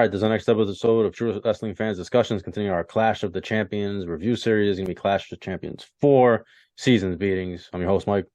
right, this is the next episode of True Wrestling Fans Discussions. Continuing our Clash of the Champions review series. It's going to be Clash of the Champions 4 Seasons Beatings. I'm your host, Mike.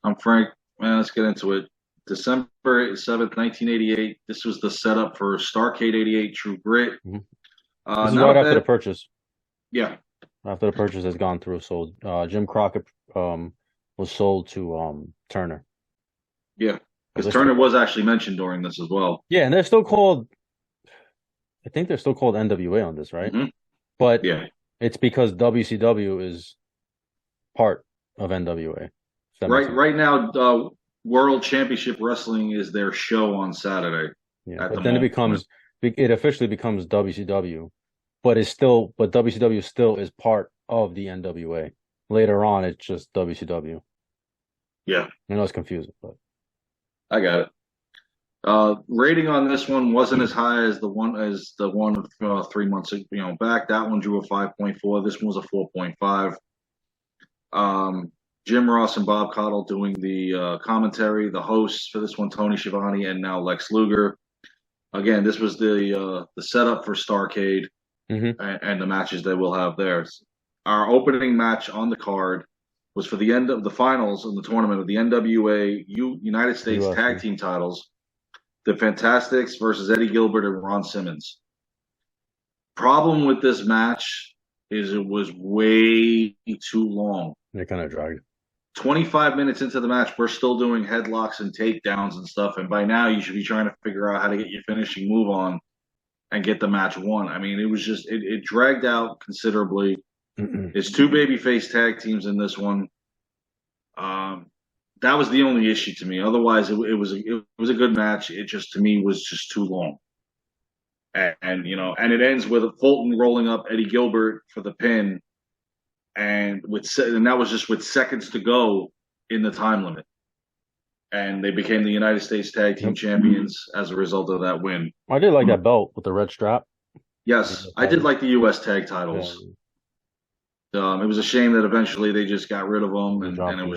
I'm Frank. Man, let's get into it. December 7th, 1988. This was the setup for Starrcade 88 True Grit. Mm-hmm. This is right after the purchase. Yeah. After the purchase has gone through. So Jim Crockett was sold to Turner. Yeah. Because Turner was actually mentioned during this as well. Yeah, and they're still called, I think they're still called NWA on this, right? Mm-hmm. But yeah, it's because WCW is part of NWA. Right now, World Championship Wrestling is their show on Saturday. Yeah, but then it officially becomes WCW, but WCW still is part of the NWA. Later on, it's just WCW. Yeah, I know it's confusing, but I got it. Rating on this one wasn't as high as the one of 3 months back. That one drew a 5.4. This one was a 4.5. Jim Ross and Bob Caudle doing the commentary. The hosts for this one, Tony Schiavone and now Lex Luger. Again, this was the setup for Starrcade and the matches that we'll have there. Our opening match on the card was for the end of the finals in the tournament of the NWA United States Tag Team titles. The Fantastics versus Eddie Gilbert and Ron Simmons. Problem with this match is it was way too long. It kind of dragged. 25 minutes into the match, we're still doing headlocks and takedowns and stuff. And by now, you should be trying to figure out how to get your finishing move on and get the match won. I mean, it was just, it dragged out considerably. It's two babyface tag teams in this one. That was the only issue to me. Otherwise, it was a good match. It just, to me, was just too long. And it ends with Fulton rolling up Eddie Gilbert for the pin. And that was just with seconds to go in the time limit. And they became the United States Tag Team Champions as a result of that win. I did like that belt with the red strap. Yes, I did like the U.S. tag titles. Yeah. It was a shame that eventually they just got rid of them, and it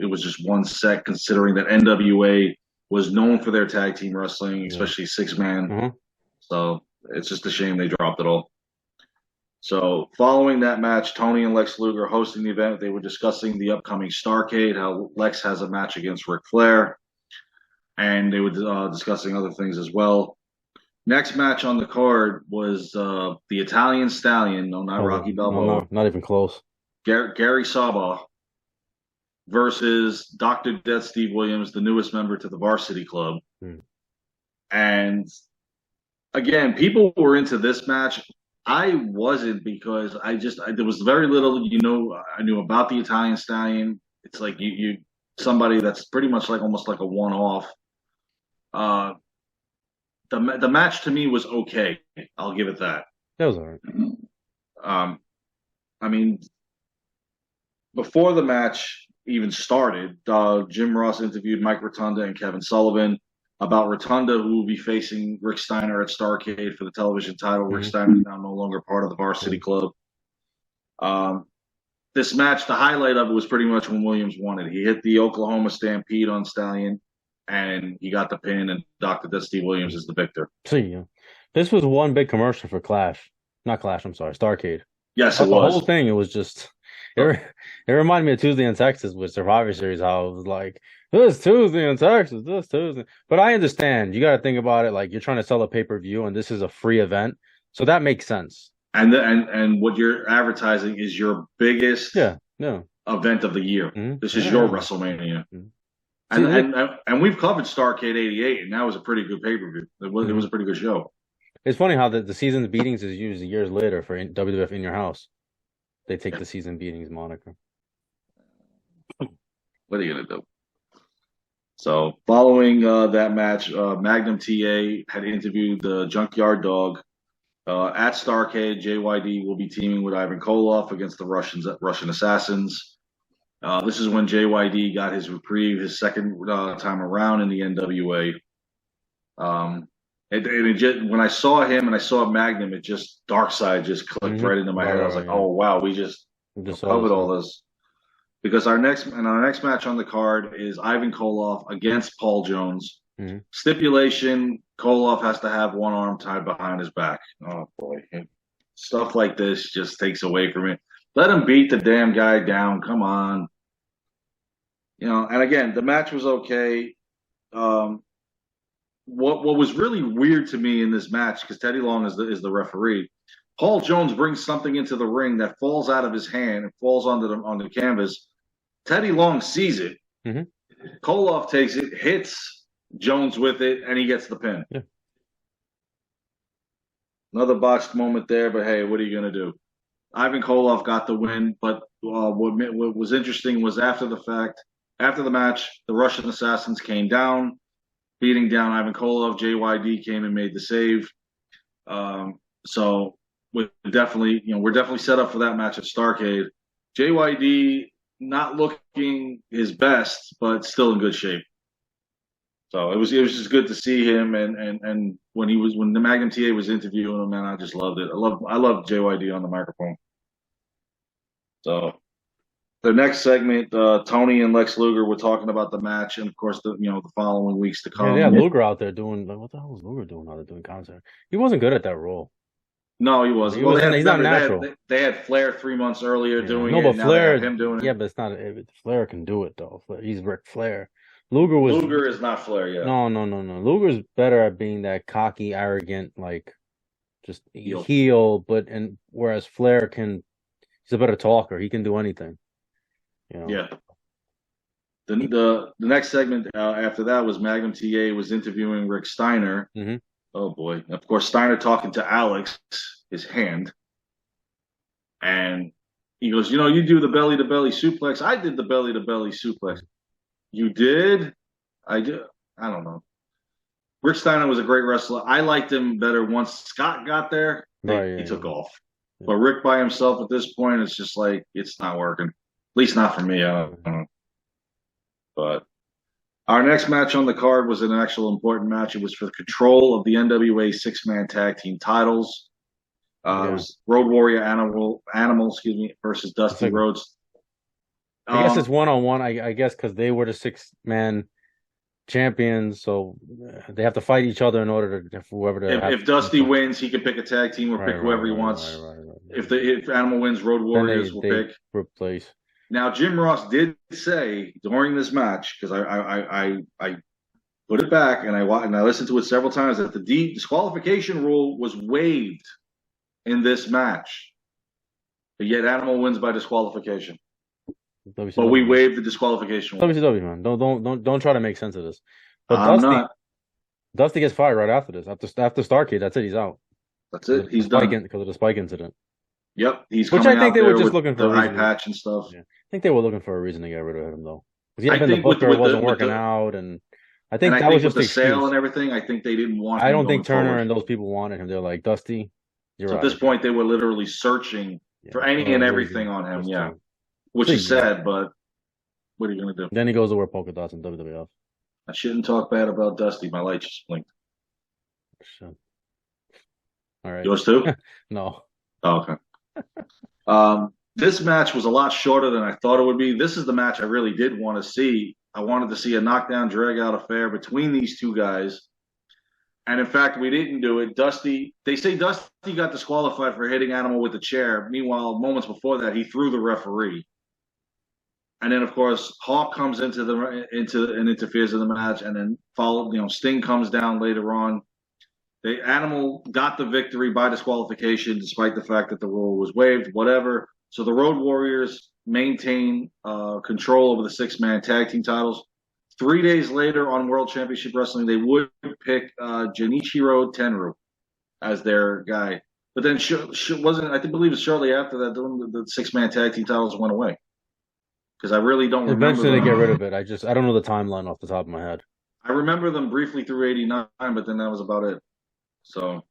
was just one set. Considering that NWA was known for their tag team wrestling, especially 6-man. So it's just a shame they dropped it all. So following that match, Tony and Lex Luger hosting the event. They were discussing the upcoming Starrcade, how Lex has a match against Ric Flair, and they were discussing other things as well. Next match on the card was the Italian Stallion, not Rocky Balboa. No, not even close. Gary Sabaw versus Dr. Death Steve Williams, the newest member to the Varsity Club. And again, people were into this match. I wasn't, because there was very little, I knew about the Italian Stallion. It's like you somebody that's pretty much like almost like a one-off. The match to me was okay. I'll give it that. That was all right. I mean, before the match even started, Jim Ross interviewed Mike Rotunda and Kevin Sullivan about Rotunda, who will be facing Rick Steiner at Starrcade for the television title. Rick Steiner is now no longer part of the Varsity Club. This match, the highlight of it was pretty much when Williams won it. He hit the Oklahoma Stampede on Stallion, and he got the pin, and Dr. Death Steve Williams is the victor. See, this was one big commercial for Starrcade. Yes, it was. The whole thing, it was just... It reminded me of Tuesday in Texas with Survivor Series, how it was like, this Tuesday in Texas, this Tuesday. But I understand. You got to think about it like you're trying to sell a pay-per-view, and this is a free event. So that makes sense. And what you're advertising is your biggest event of the year. This is your WrestleMania. And we've covered Starrcade 88, and that was a pretty good pay-per-view. It was a pretty good show. It's funny how the season's beatings is used years later for WWF In Your House. They take the season beatings moniker. What are you going to do? So following that match, Magnum TA had interviewed the Junkyard Dog. At Starrcade, JYD will be teaming with Ivan Koloff against the Russian Assassins. This is when JYD got his reprieve, his second time around in the NWA. When I saw him and I saw Magnum, Dark Side just clicked right into my head. I was like, oh wow, we just covered all this. Because our next match on the card is Ivan Koloff against Paul Jones. Mm-hmm. Stipulation: Koloff has to have one arm tied behind his back. Oh boy, stuff like this just takes away from it. Let him beat the damn guy down. Come on, And again, the match was okay. Um, what was really weird to me in this match, because Teddy Long is the referee. Paul Jones brings something into the ring that falls out of his hand and falls on the canvas. Teddy Long sees it. Mm-hmm. Koloff takes it, hits Jones with it, and he gets the pin. Yeah. Another botched moment there, but hey, what are you going to do? Ivan Koloff got the win, but what was interesting was after the match, the Russian Assassins came down, beating down Ivan Koloff. JYD came and made the save. So we're definitely set up for that match at Starrcade. JYD not looking his best, but still in good shape. So it was just good to see him, and when the Magnum TA was interviewing him, man, I just loved it. I love JYD on the microphone. So the next segment, Tony and Lex Luger were talking about the match, and of course the following weeks to come. Yeah, they had Luger out there doing, like, what the hell was Luger doing out there doing commentary? He wasn't good at that role. No, he wasn't. He's not natural. They had Flair 3 months earlier doing it. No, but Flair, him doing it. Yeah, but it's not. Flair can do it though. He's Ric Flair. Luger is not Flair yet. No. Luger's better at being that cocky, arrogant, like just heel. Whereas Flair he's a better talker. He can do anything. Yeah. The next segment after that was Magnum TA was interviewing Rick Steiner. Mm-hmm. Oh boy! Of course, Steiner talking to Alex, his hand, and he goes, "You do the belly to belly suplex. I did the belly to belly suplex. You did? I did. I don't know." Rick Steiner was a great wrestler. I liked him better once Scott got there. He took off. Yeah. But Rick by himself at this point, it's just like it's not working. At least not for me. I don't know. But our next match on the card was an actual important match. It was for the control of the NWA 6-man tag team titles. It was Road Warrior Animal, versus Dusty Rhodes. I guess it's 1-on-1. I guess because they were the 6-man champions, so they have to fight each other in order to whoever. If Dusty wins, he can pick a tag team or pick whoever he wants. Right. If Animal wins, Road Warriors will pick. Replace. Now, Jim Ross did say during this match, because I put it back and I listened to it several times, that the disqualification rule was waived in this match, but yet Animal wins by disqualification. WCW. But we waived the disqualification rule. WCW, man, don't try to make sense of this. But Dusty gets fired right after this. After Starrcade, that's it. He's out. That's it. He's done because of the spike incident. Yep, which I think they were just looking for the eye patch and stuff. Yeah. I think they were looking for a reason to get rid of him, though. Because the booker wasn't working out, and I think that was just the sale and everything. I think they didn't want. I don't think Turner and those people wanted him. They're like, Dusty, you're so at this point, they were literally searching for any and everything on him. Yeah, which is sad, but what are you gonna do? Then he goes to wear polka dots in WWF. I shouldn't talk bad about Dusty. My light just blinked. All right. Yours too? No. Oh, okay. This match was a lot shorter than I thought it would be. This is the match I really did want to see. I wanted to see a knockdown, drag-out affair between these two guys. And in fact, we didn't do it. They say Dusty got disqualified for hitting Animal with a chair. Meanwhile, moments before that, he threw the referee. And then, of course, Hawk comes into and interferes in the match, and then Sting comes down later on. The Animal got the victory by disqualification, despite the fact that the rule was waived. Whatever. So the Road Warriors maintain control over the 6-man tag team titles. 3 days later on World Championship Wrestling, they would pick Genichiro Tenryu as their guy. But then I believe it's shortly after that the 6-man tag team titles went away. Because I really don't remember. Eventually they get rid of it. I don't know the timeline off the top of my head. I remember them briefly through '89, but then that was about it. So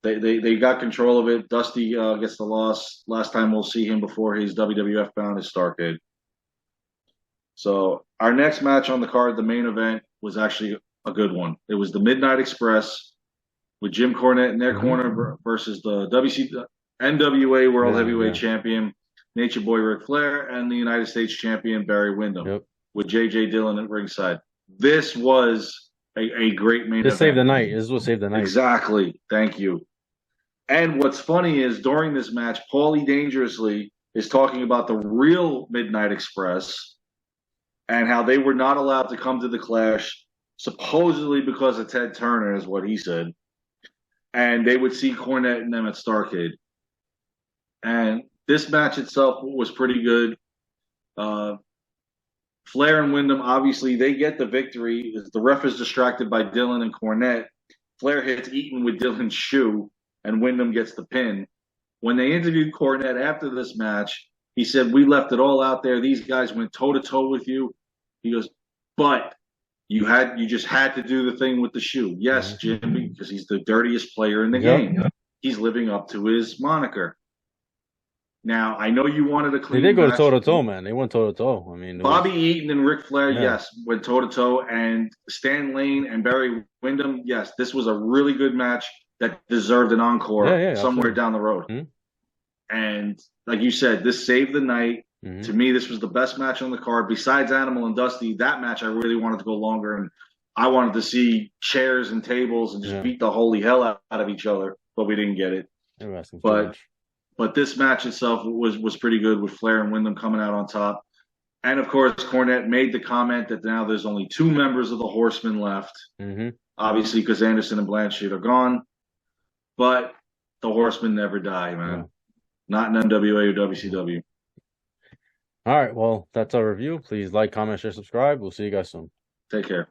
they got control of it. Dusty gets the loss. Last time we'll see him before he's WWF bound is Starrcade. So our next match on the card, the main event, was actually a good one. It was the Midnight Express with Jim Cornette in their corner versus the NWA World Heavyweight Champion, Nature Boy Ric Flair, and the United States Champion Barry Windham with J.J. Dillon at ringside. This was a great main This event. saved the night. This is what saved the night. Exactly. Thank you. And what's funny is during this match, Paulie Dangerously is talking about the real Midnight Express and how they were not allowed to come to the Clash, supposedly because of Ted Turner, is what he said. And they would see Cornette and them at Starrcade. And this match itself was pretty good. Flair and Wyndham, obviously, they get the victory. The ref is distracted by Dylan and Cornette. Flair hits Eaton with Dylan's shoe, and Wyndham gets the pin. When they interviewed Cornette after this match, he said, "We left it all out there. These guys went toe to toe with you." He goes, "But you just had to do the thing with the shoe." Yes, Jimmy, because he's the dirtiest player in the game. He's living up to his moniker. Now, I know you wanted a clean match. They did go toe to toe, man. They went toe to toe. I mean, Bobby Eaton and Ric Flair, yes, went toe to toe, and Stan Lane and Barry Windham, yes, this was a really good match that deserved an encore somewhere down the road. Mm-hmm. And like you said, this saved the night. Mm-hmm. To me, this was the best match on the card. Besides Animal and Dusty, that match I really wanted to go longer, and I wanted to see chairs and tables and just beat the holy hell out of each other, but we didn't get it. But this match itself was pretty good with Flair and Wyndham coming out on top. And, of course, Cornette made the comment that now there's only 2 members of the Horsemen left, obviously because Anderson and Blanchard are gone. But the Horsemen never die, man. Not in NWA or WCW. All right, well, that's our review. Please like, comment, share, subscribe. We'll see you guys soon. Take care.